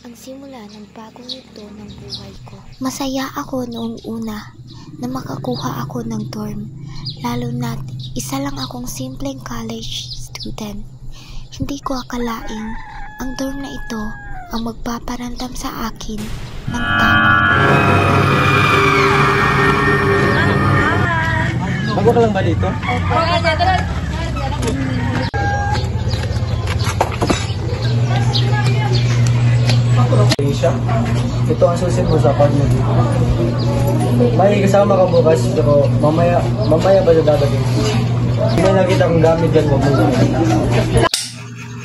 ang simula ng bagong yugto ng buhay ko. Masaya ako noong una na makakuha ako ng dorm, lalo na't isa lang akong simpleng college student. Hindi ko akalaing ang dorm na ito ang magpaparamdam sa akin ng takot. Bago ka lang ba dito? Ito ang susin mo sa pag mo dito. May kasama ka bukas pero mamaya ba na dadating? May nakita kong gamit dyan mo muna.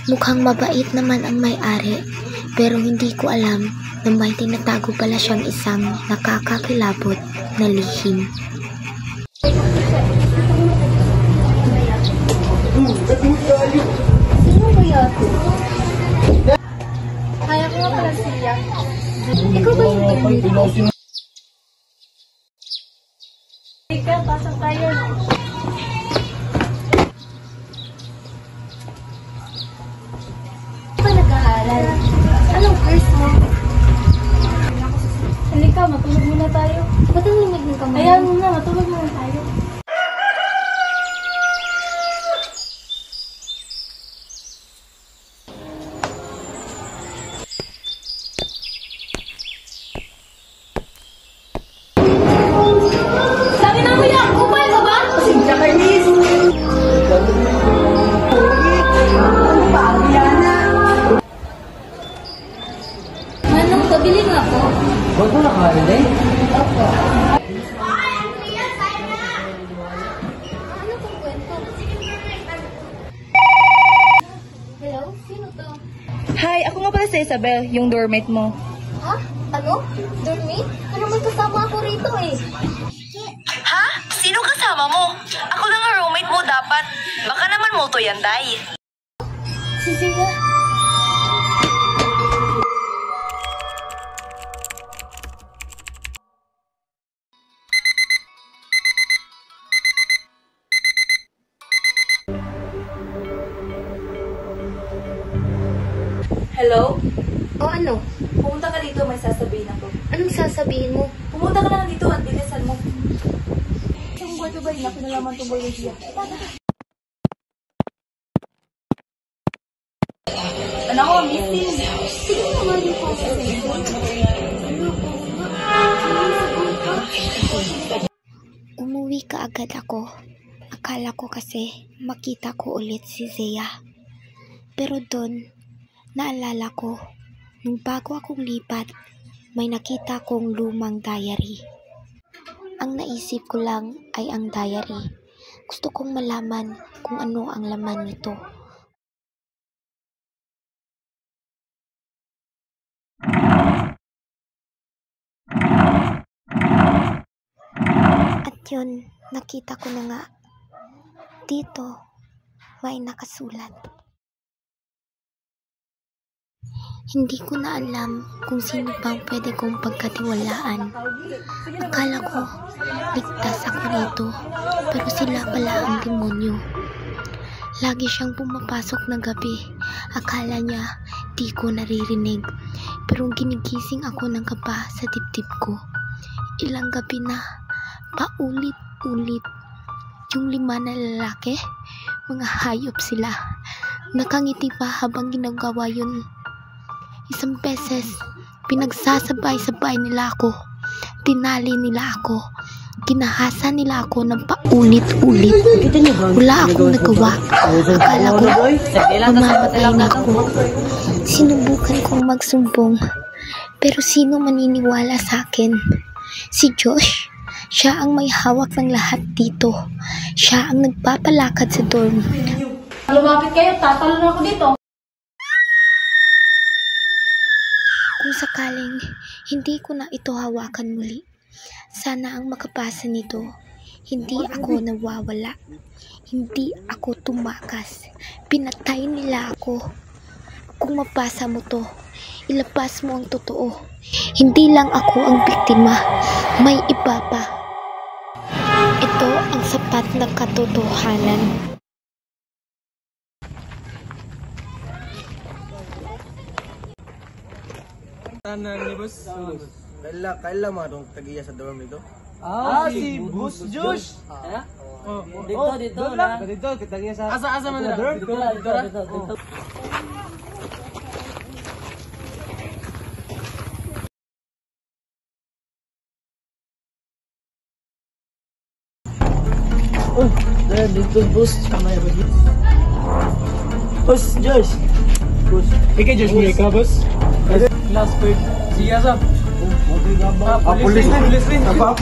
Mukhang mabait naman ang may-ari, pero hindi ko alam na may tinatago pala siyang isang nakakakilabot na lihim. Sino ba yan? Kaya ko nga pala siya. Ikaw ba yung dito? Ika, pasok tayo. Ako nag-aaral. Anong course mo? Halika, matulog muna tayo. Ba't ang limig ng kamay? Ayan muna, matulog muna tayo. Manong, pabili nga po. Huwag mo nakain eh. Opo. Ano pong kwento? Hello? Sino to? Hi, ako nga pala si Isabel, yung doormate mo. Ha? Ano? Dormit? Ano may kasama ako rito eh? Ha? Sino kasama mo? Ako lang ang roommate mo dapat. Baka naman mo to yan, Day. Si Zia. Hello? O ano? Pumunta ka dito, may sasabihin ako. Anong sasabihin mo? Pumunta ka lang dito at bilisan mo. Isang buwan ba yun na pinalaman tungkol yung siya? Anak ko, missing. Sige naman yung sasabihin mo. Umuwi ka agad ako. Akala ko kasi makita ko ulit si Zia. Pero doon, naalala ko, nung bago akong lipat, may nakita kong lumang diary. Ang naisip ko lang ay ang diary. Gusto kong malaman kung ano ang laman nito. At yun, nakita ko na nga. Dito, may nakasulat. Hindi ko na alam kung sino pang pwede kong pagkatiwalaan. Akala ko, ligtas ako rito, pero sila pala ang demonyo. Lagi siyang pumapasok na gabi. Akala niya, di ko naririnig, pero ginigising ako ng kaba sa dibdib ko. Ilang gabi na, paulit-ulit. Yung 5 na lalaki, mga hayop sila. Nakangiti pa habang ginagawa yun. Isang beses, pinagsasabay-sabay nila ako. Tinali nila ako. Kinahasa nila ako ng paulit-ulit. Wala akong nagawa. Akala ko, mamamatay na ako. Sinubukan kong magsumbong. Pero sino maniniwala sa akin? Si Josh? Siya ang may hawak ng lahat dito. Siya ang nagpapalakad sa dorm. Lumapit kayo, tatalon ako dito. Kung sakaling hindi ko na ito hawakan muli, sana ang makapasa nito, hindi ako nawawala. Hindi ako tumakas. Pinatay nila ako. Kung mapasa mo to, ilabas mo ang totoo. Hindi lang ako ang biktima, may iba pa. Ito ang sapat na katotohanan. Tanan ni boss. Kaila mo atong tagiya sa dorm nito. Si Boss Josh. Dito na. Dito, kita niya sa... Asa man na dorm? Dito. Dito, boss. Kamay ba dito? Boss Josh. Boss. Ikaw Josh, may ka, boss? Class 5. Sige, Asap. Police rin. Apa.